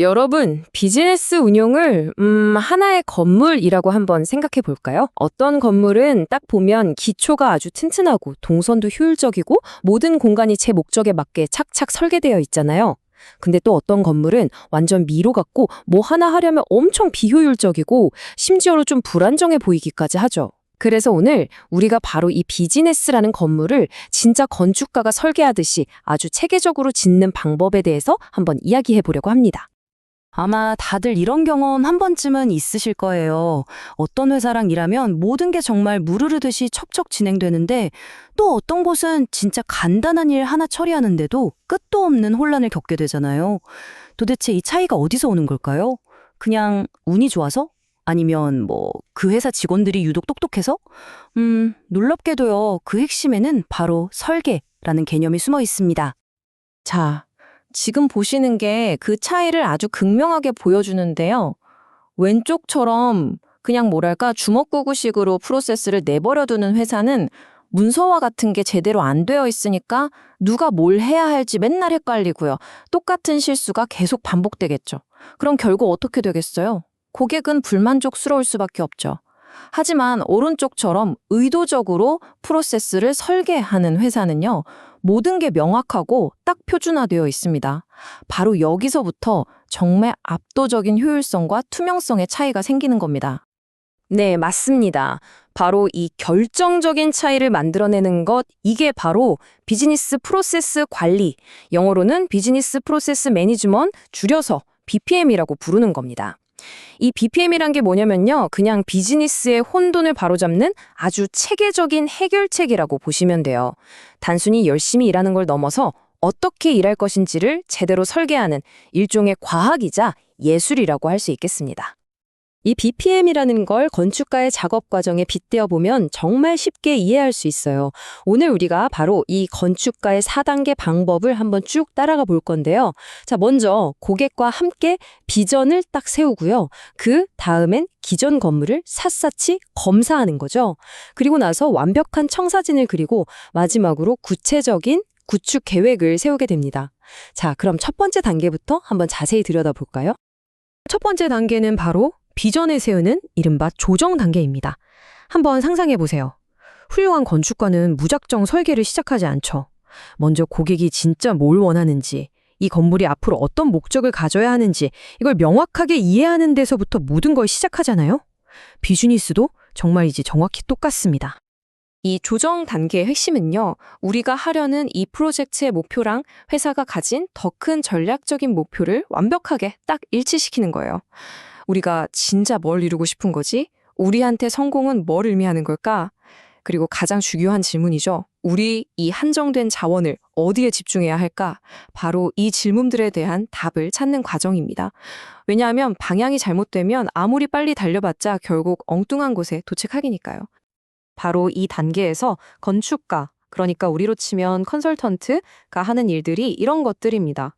여러분, 비즈니스 운용을 하나의 건물이라고 한번 생각해 볼까요? 어떤 건물은 딱 보면 기초가 아주 튼튼하고 동선도 효율적이고 모든 공간이 제 목적에 맞게 착착 설계되어 있잖아요. 근데 또 어떤 건물은 완전 미로 같고 뭐 하나 하려면 엄청 비효율적이고 심지어는 좀 불안정해 보이기까지 하죠. 그래서 오늘 우리가 바로 이 비즈니스라는 건물을 진짜 건축가가 설계하듯이 아주 체계적으로 짓는 방법에 대해서 한번 이야기해 보려고 합니다. 아마 다들 이런 경험 한 번쯤은 있으실 거예요. 어떤 회사랑 일하면 모든 게 정말 무르르듯이 척척 진행되는데 또 어떤 곳은 진짜 간단한 일 하나 처리하는데도 끝도 없는 혼란을 겪게 되잖아요. 도대체 이 차이가 어디서 오는 걸까요? 그냥 운이 좋아서? 아니면 그 회사 직원들이 유독 똑똑해서? 놀랍게도요. 그 핵심에는 바로 설계라는 개념이 숨어 있습니다. 자, 지금 보시는 게 그 차이를 아주 극명하게 보여주는데요. 왼쪽처럼 그냥 뭐랄까 주먹구구식으로 프로세스를 내버려두는 회사는 문서화 같은 게 제대로 안 되어 있으니까 누가 뭘 해야 할지 맨날 헷갈리고요. 똑같은 실수가 계속 반복되겠죠. 그럼 결국 어떻게 되겠어요? 고객은 불만족스러울 수밖에 없죠. 하지만 오른쪽처럼 의도적으로 프로세스를 설계하는 회사는요, 모든 게 명확하고 딱 표준화되어 있습니다. 바로 여기서부터 정말 압도적인 효율성과 투명성의 차이가 생기는 겁니다. 네, 맞습니다. 바로 이 결정적인 차이를 만들어내는 것, 이게 바로 비즈니스 프로세스 관리, 영어로는 비즈니스 프로세스 매니지먼트, 줄여서 BPM이라고 부르는 겁니다. 이 BPM이란 게 뭐냐면요. 그냥 비즈니스의 혼돈을 바로잡는 아주 체계적인 해결책이라고 보시면 돼요. 단순히 열심히 일하는 걸 넘어서 어떻게 일할 것인지를 제대로 설계하는 일종의 과학이자 예술이라고 할 수 있겠습니다. 이 BPM이라는 걸 건축가의 작업 과정에 빗대어 보면 정말 쉽게 이해할 수 있어요. 오늘 우리가 바로 이 건축가의 4단계 방법을 한번 쭉 따라가 볼 건데요. 자, 먼저 고객과 함께 비전을 딱 세우고요. 그 다음엔 기존 건물을 샅샅이 검사하는 거죠. 그리고 나서 완벽한 청사진을 그리고 마지막으로 구체적인 구축 계획을 세우게 됩니다. 자, 그럼 첫 번째 단계부터 한번 자세히 들여다볼까요? 첫 번째 단계는 바로 비전을 세우는 이른바 조정 단계입니다. 한번 상상해 보세요. 훌륭한 건축가는 무작정 설계를 시작하지 않죠. 먼저 고객이 진짜 뭘 원하는지, 이 건물이 앞으로 어떤 목적을 가져야 하는지 이걸 명확하게 이해하는 데서부터 모든 걸 시작하잖아요. 비즈니스도 정말이지 정확히 똑같습니다. 이 조정 단계의 핵심은요, 우리가 하려는 이 프로젝트의 목표랑 회사가 가진 더 큰 전략적인 목표를 완벽하게 딱 일치시키는 거예요. 우리가 진짜 뭘 이루고 싶은 거지? 우리한테 성공은 뭘 의미하는 걸까? 그리고 가장 중요한 질문이죠. 우리 이 한정된 자원을 어디에 집중해야 할까? 바로 이 질문들에 대한 답을 찾는 과정입니다. 왜냐하면 방향이 잘못되면 아무리 빨리 달려봤자 결국 엉뚱한 곳에 도착하기니까요. 바로 이 단계에서 건축가, 그러니까 우리로 치면 컨설턴트가 하는 일들이 이런 것들입니다.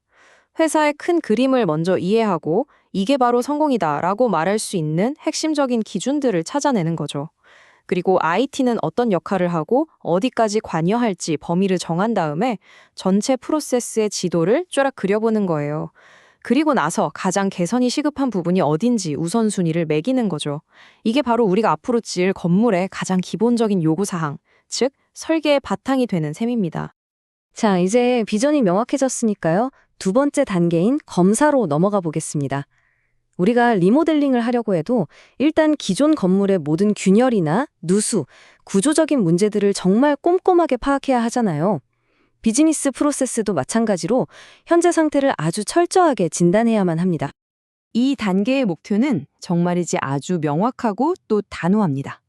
회사의 큰 그림을 먼저 이해하고 이게 바로 성공이다라고 말할 수 있는 핵심적인 기준들을 찾아내는 거죠. 그리고 IT는 어떤 역할을 하고 어디까지 관여할지 범위를 정한 다음에 전체 프로세스의 지도를 쫙 그려보는 거예요. 그리고 나서 가장 개선이 시급한 부분이 어딘지 우선순위를 매기는 거죠. 이게 바로 우리가 앞으로 지을 건물의 가장 기본적인 요구사항, 즉 설계의 바탕이 되는 셈입니다. 자, 이제 비전이 명확해졌으니까요. 두 번째 단계인 검사로 넘어가 보겠습니다. 우리가 리모델링을 하려고 해도 일단 기존 건물의 모든 균열이나 누수, 구조적인 문제들을 정말 꼼꼼하게 파악해야 하잖아요. 비즈니스 프로세스도 마찬가지로 현재 상태를 아주 철저하게 진단해야만 합니다. 이 단계의 목표는 정말이지 아주 명확하고 또 단호합니다.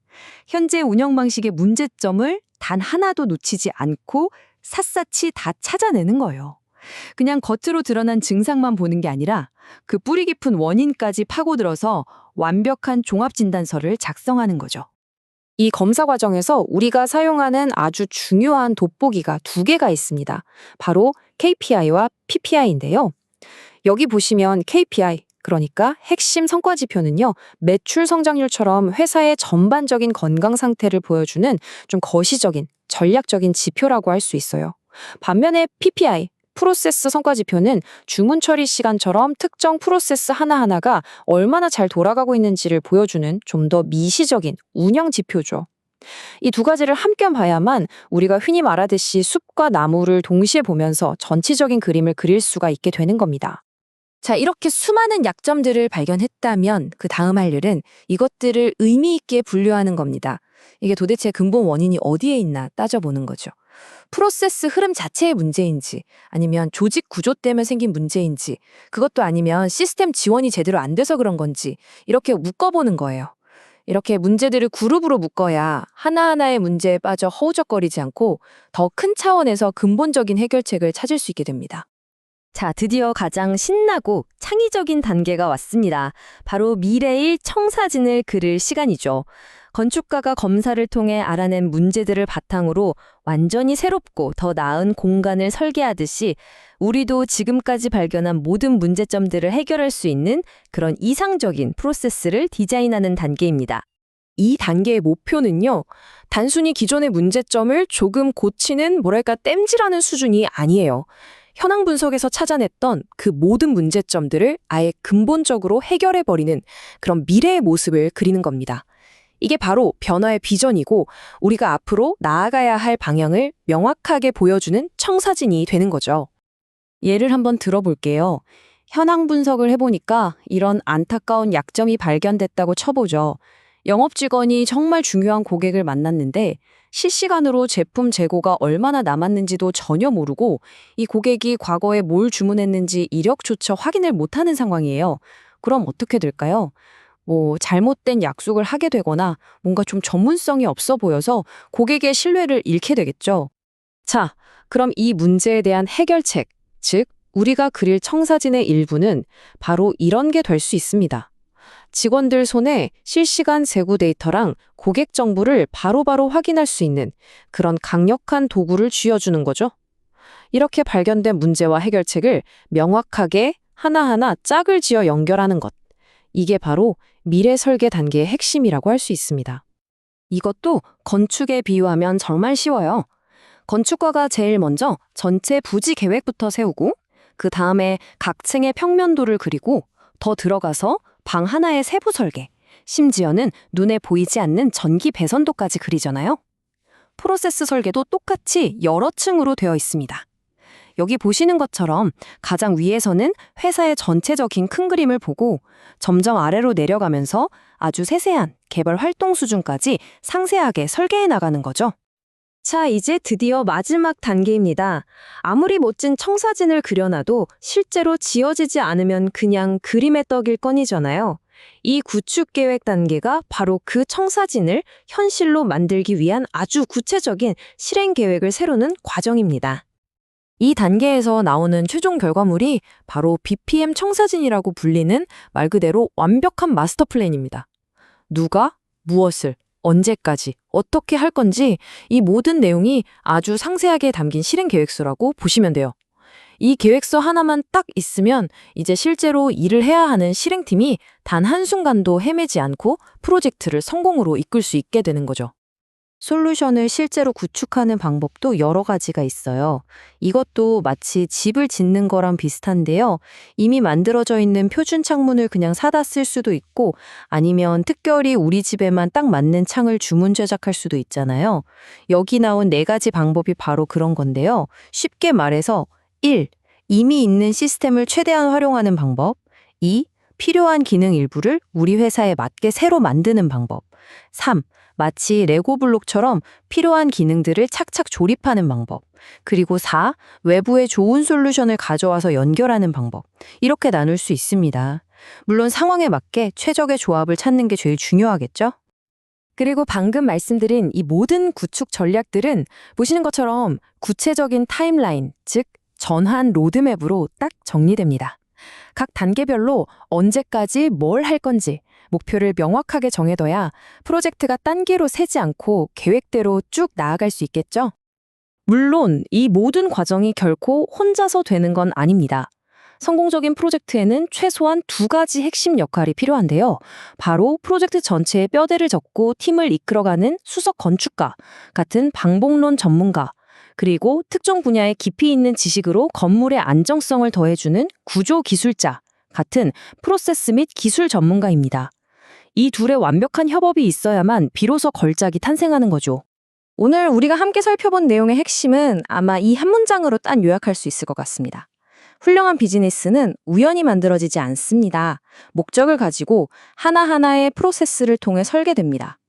현재 운영 방식의 문제점을 단 하나도 놓치지 않고 샅샅이 다 찾아내는 거예요. 그냥 겉으로 드러난 증상만 보는 게 아니라 그 뿌리 깊은 원인까지 파고들어서 완벽한 종합진단서를 작성하는 거죠. 이 검사 과정에서 우리가 사용하는 아주 중요한 돋보기가 두 개가 있습니다. 바로 KPI와 PPI인데요. 여기 보시면 KPI, 그러니까 핵심 성과 지표는요, 매출 성장률처럼 회사의 전반적인 건강 상태를 보여주는 좀 거시적인, 전략적인 지표라고 할 수 있어요. 반면에 PPI, 프로세스 성과지표는 주문 처리 시간처럼 특정 프로세스 하나하나가 얼마나 잘 돌아가고 있는지를 보여주는 좀 더 미시적인 운영 지표죠. 이 두 가지를 함께 봐야만 우리가 흔히 말하듯이 숲과 나무를 동시에 보면서 전체적인 그림을 그릴 수가 있게 되는 겁니다. 자, 이렇게 수많은 약점들을 발견했다면 그 다음 할 일은 이것들을 의미 있게 분류하는 겁니다. 이게 도대체 근본 원인이 어디에 있나 따져보는 거죠. 프로세스 흐름 자체의 문제인지, 아니면 조직 구조 때문에 생긴 문제인지, 그것도 아니면 시스템 지원이 제대로 안 돼서 그런 건지 이렇게 묶어보는 거예요. 이렇게 문제들을 그룹으로 묶어야 하나하나의 문제에 빠져 허우적거리지 않고 더 큰 차원에서 근본적인 해결책을 찾을 수 있게 됩니다. 자, 드디어 가장 신나고 창의적인 단계가 왔습니다. 바로 미래의 청사진을 그릴 시간이죠. 건축가가 검사를 통해 알아낸 문제들을 바탕으로 완전히 새롭고 더 나은 공간을 설계하듯이 우리도 지금까지 발견한 모든 문제점들을 해결할 수 있는 그런 이상적인 프로세스를 디자인하는 단계입니다. 이 단계의 목표는요, 단순히 기존의 문제점을 조금 고치는 땜질하는 수준이 아니에요. 현황 분석에서 찾아냈던 그 모든 문제점들을 아예 근본적으로 해결해버리는 그런 미래의 모습을 그리는 겁니다. 이게 바로 변화의 비전이고 우리가 앞으로 나아가야 할 방향을 명확하게 보여주는 청사진이 되는 거죠. 예를 한번 들어볼게요. 현황 분석을 해보니까 이런 안타까운 약점이 발견됐다고 쳐보죠. 영업 직원이 정말 중요한 고객을 만났는데 실시간으로 제품 재고가 얼마나 남았는지도 전혀 모르고 이 고객이 과거에 뭘 주문했는지 이력조차 확인을 못하는 상황이에요. 그럼 어떻게 될까요? 잘못된 약속을 하게 되거나 뭔가 좀 전문성이 없어 보여서 고객의 신뢰를 잃게 되겠죠. 자, 그럼 이 문제에 대한 해결책, 즉 우리가 그릴 청사진의 일부는 바로 이런 게 될 수 있습니다. 직원들 손에 실시간 재고 데이터랑 고객 정보를 바로바로 확인할 수 있는 그런 강력한 도구를 쥐어주는 거죠. 이렇게 발견된 문제와 해결책을 명확하게 하나하나 짝을 지어 연결하는 것. 이게 바로 미래 설계 단계의 핵심이라고 할 수 있습니다. 이것도 건축에 비유하면 정말 쉬워요. 건축가가 제일 먼저 전체 부지 계획부터 세우고 그 다음에 각 층의 평면도를 그리고 더 들어가서 방 하나의 세부 설계, 심지어는 눈에 보이지 않는 전기 배선도까지 그리잖아요. 프로세스 설계도 똑같이 여러 층으로 되어 있습니다. 여기 보시는 것처럼 가장 위에서는 회사의 전체적인 큰 그림을 보고 점점 아래로 내려가면서 아주 세세한 개발 활동 수준까지 상세하게 설계해 나가는 거죠. 자, 이제 드디어 마지막 단계입니다. 아무리 멋진 청사진을 그려놔도 실제로 지어지지 않으면 그냥 그림의 떡일 뿐이잖아요. 이 구축 계획 단계가 바로 그 청사진을 현실로 만들기 위한 아주 구체적인 실행 계획을 세우는 과정입니다. 이 단계에서 나오는 최종 결과물이 바로 BPM 청사진이라고 불리는 말 그대로 완벽한 마스터 플랜입니다. 누가 무엇을 언제까지 어떻게 할 건지 이 모든 내용이 아주 상세하게 담긴 실행 계획서라고 보시면 돼요. 이 계획서 하나만 딱 있으면 이제 실제로 일을 해야 하는 실행팀이 단 한순간도 헤매지 않고 프로젝트를 성공으로 이끌 수 있게 되는 거죠. 솔루션을 실제로 구축하는 방법도 여러 가지가 있어요. 이것도 마치 집을 짓는 거랑 비슷한데요. 이미 만들어져 있는 표준 창문을 그냥 사다 쓸 수도 있고 아니면 특별히 우리 집에만 딱 맞는 창을 주문 제작할 수도 있잖아요. 여기 나온 4가지 방법이 바로 그런 건데요. 쉽게 말해서 1. 이미 있는 시스템을 최대한 활용하는 방법. 2. 필요한 기능 일부를 우리 회사에 맞게 새로 만드는 방법. 3. 마치 레고 블록처럼 필요한 기능들을 착착 조립하는 방법. 그리고 4. 외부의 좋은 솔루션을 가져와서 연결하는 방법. 이렇게 나눌 수 있습니다. 물론 상황에 맞게 최적의 조합을 찾는 게 제일 중요하겠죠? 그리고 방금 말씀드린 이 모든 구축 전략들은 보시는 것처럼 구체적인 타임라인, 즉 전환 로드맵으로 딱 정리됩니다. 각 단계별로 언제까지 뭘 할 건지 목표를 명확하게 정해둬야 프로젝트가 딴개로 새지 않고 계획대로 쭉 나아갈 수 있겠죠? 물론 이 모든 과정이 결코 혼자서 되는 건 아닙니다. 성공적인 프로젝트에는 최소한 2가지 핵심 역할이 필요한데요. 바로 프로젝트 전체의 뼈대를 젓고 팀을 이끌어가는 수석 건축가 같은 방법론 전문가, 그리고 특정 분야의 깊이 있는 지식으로 건물의 안정성을 더해주는 구조기술자 같은 프로세스 및 기술 전문가입니다. 이 둘의 완벽한 협업이 있어야만 비로소 걸작이 탄생하는 거죠. 오늘 우리가 함께 살펴본 내용의 핵심은 아마 이 한 문장으로 딱 요약할 수 있을 것 같습니다. 훌륭한 비즈니스는 우연히 만들어지지 않습니다. 목적을 가지고 하나하나의 프로세스를 통해 설계됩니다.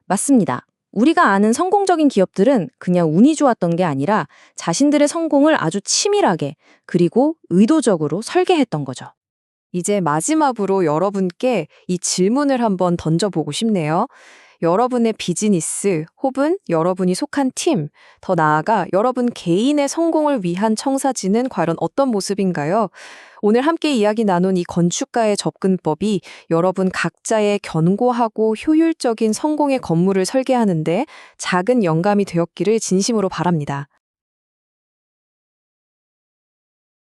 맞습니다. 우리가 아는 성공적인 기업들은 그냥 운이 좋았던 게 아니라 자신들의 성공을 아주 치밀하게 그리고 의도적으로 설계했던 거죠. 이제 마지막으로 여러분께 이 질문을 한번 던져보고 싶네요. 여러분의 비즈니스 혹은 여러분이 속한 팀, 더 나아가 여러분 개인의 성공을 위한 청사진은 과연 어떤 모습인가요? 오늘 함께 이야기 나눈 이 건축가의 접근법이 여러분 각자의 견고하고 효율적인 성공의 건물을 설계하는데 작은 영감이 되었기를 진심으로 바랍니다.